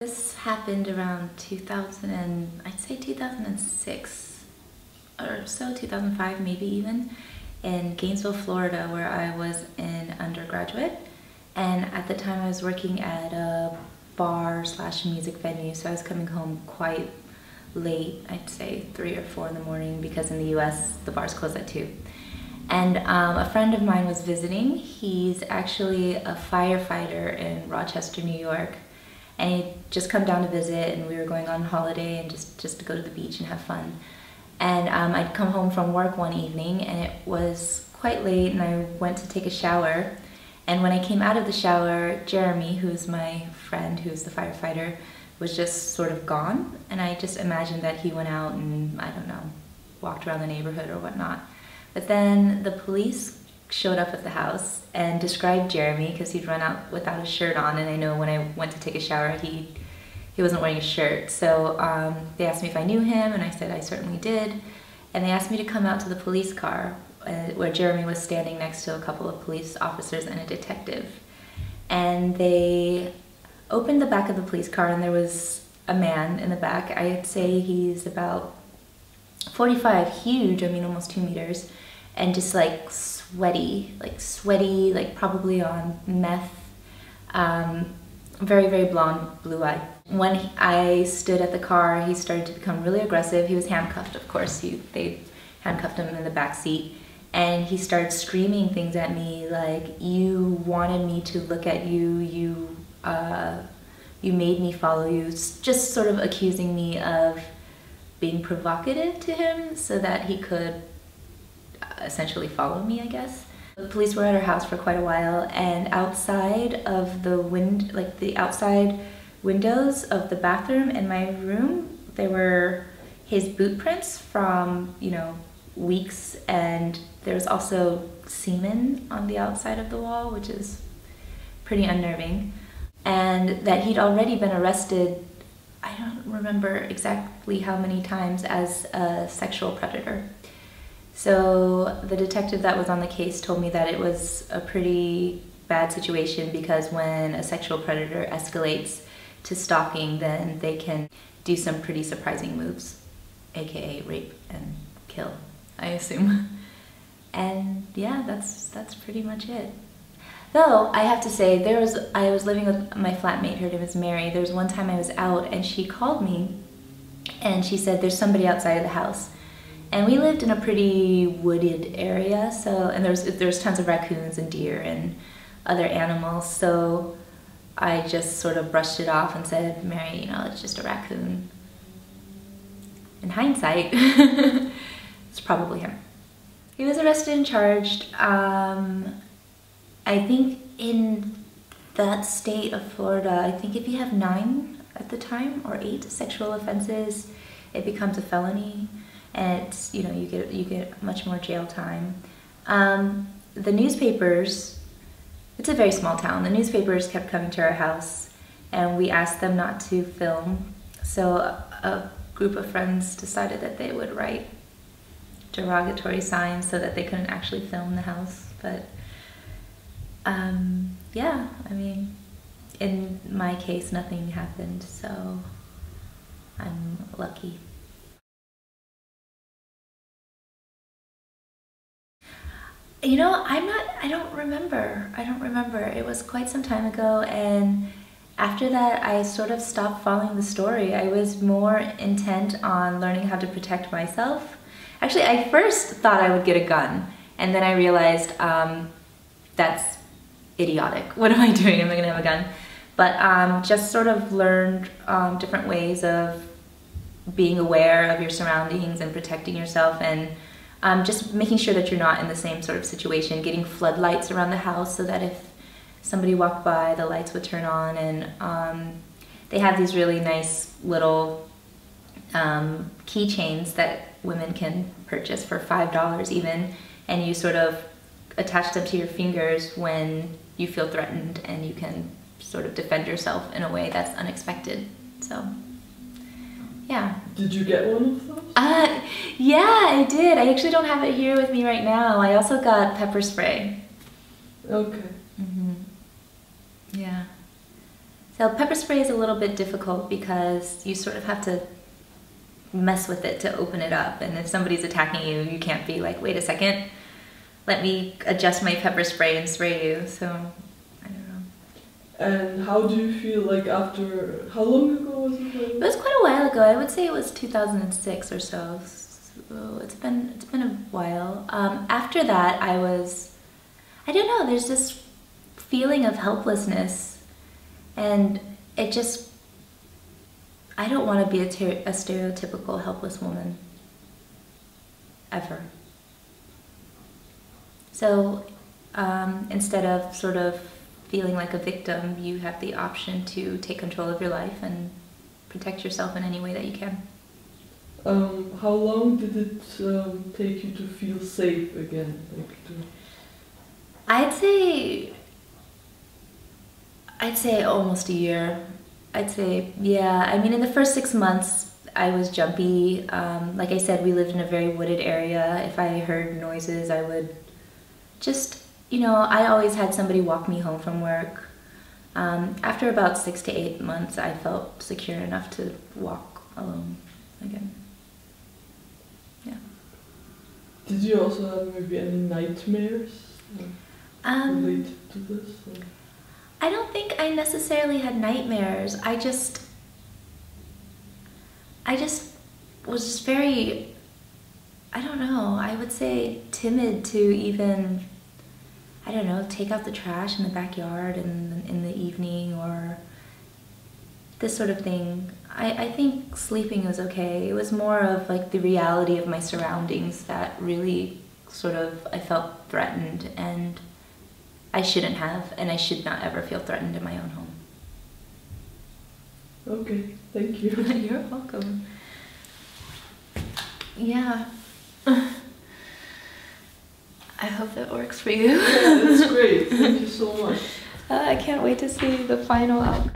This happened around 2000 and I'd say 2006 or so, 2005 maybe even, in Gainesville, Florida, where I was an undergraduate. And at the time I was working at a bar slash music venue, so I was coming home quite late, I'd say 3 or 4 in the morning, because in the US the bars close at 2. And a friend of mine was visiting. He's actually a firefighter in Rochester, New York. And he'd just come down to visit, and we were going on holiday and just to go to the beach and have fun. And I'd come home from work one evening, and it was quite late, and I went to take a shower. And when I came out of the shower, Jeremy, who's my friend, who's the firefighter, was just sort of gone. And I just imagined that he went out and, I don't know, walked around the neighborhood or whatnot. But then the police showed up at the house and described Jeremy, because he'd run out without a shirt on, and I know when I went to take a shower he wasn't wearing a shirt. So they asked me if I knew him, and I said I certainly did. And they asked me to come out to the police car where Jeremy was standing next to a couple of police officers and a detective. And they opened the back of the police car, and there was a man in the back. I'd say he's about 45, huge, I mean almost 2 meters, and just like sweaty, like probably on meth, very, very blonde, blue-eyed. When I stood at the car, he started to become really aggressive. He was handcuffed, of course. They handcuffed him in the back seat, and he started screaming things at me like, "You wanted me to look at you, you made me follow you," just sort of accusing me of being provocative to him so that he could essentially follow me, I guess. The police were at our house for quite a while, and outside of the outside windows of the bathroom in my room, there were his boot prints from, weeks, and there's also semen on the outside of the wall, which is pretty unnerving. And that he'd already been arrested, I don't remember exactly how many times, as a sexual predator. So the detective that was on the case told me that it was a pretty bad situation, because when a sexual predator escalates to stalking, then they can do some pretty surprising moves, aka rape and kill, I assume. And yeah, that's pretty much it. Though I have to say, I was living with my flatmate, her name is Mary. There was one time I was out and she called me and she said there's somebody outside of the house. And we lived in a pretty wooded area, and there's tons of raccoons and deer and other animals, so I just sort of brushed it off and said, "Mary, it's just a raccoon." In hindsight, it's probably him. He was arrested and charged. I think in that state of Florida, I think if you have 9 at the time, or 8 sexual offenses, it becomes a felony. And it's, you get much more jail time. The newspapers, it's a very small town, the newspapers kept coming to our house, and we asked them not to film. So a group of friends decided that they would write derogatory signs so that they couldn't actually film the house. But yeah, I mean, in my case, nothing happened, so I'm lucky. I don't remember. It was quite some time ago, and after that I sort of stopped following the story. I was more intent on learning how to protect myself. Actually, I first thought I would get a gun, and then I realized that's idiotic. What am I doing? Am I gonna have a gun? But just sort of learned different ways of being aware of your surroundings and protecting yourself, and just making sure that you're not in the same sort of situation, getting floodlights around the house so that if somebody walked by, the lights would turn on. And they have these really nice little keychains that women can purchase for $5 even, and you sort of attach them to your fingers when you feel threatened, and you can sort of defend yourself in a way that's unexpected. So yeah. Did you get one of those? Yeah, I did. I actually don't have it here with me right now. I also got pepper spray. Okay. Yeah. So pepper spray is a little bit difficult because you sort of have to mess with it to open it up. And if somebody's attacking you, you can't be like, wait a second, let me adjust my pepper spray and spray you. So, I don't know. And how do you feel like after, how long ago was it? It was quite a while ago. I would say it was 2006 or so. So it's been a while. After that, I don't know, there's this feeling of helplessness, and it just, I don't want to be a stereotypical helpless woman, ever. So instead of sort of feeling like a victim, you have the option to take control of your life and protect yourself in any way that you can. How long did it take you to feel safe again? I'd say almost a year. I'd say, yeah. I mean, in the first 6 months, I was jumpy. Like I said, we lived in a very wooded area. If I heard noises, I would just, I always had somebody walk me home from work. After about 6 to 8 months, I felt secure enough to walk alone again. Yeah. Did you also have maybe any nightmares related to this? Or? I don't think I necessarily had nightmares. I just was just very, I don't know, I would say timid to even, I don't know, take out the trash in the backyard in the evening or this sort of thing. I think sleeping was okay. It was more of like the reality of my surroundings that really sort of, I felt threatened, and I shouldn't have, and I should not ever feel threatened in my own home. Okay, thank you. You're welcome. Yeah. I hope that works for you. Yeah, that's great. Thank you so much. I can't wait to see the final outcome.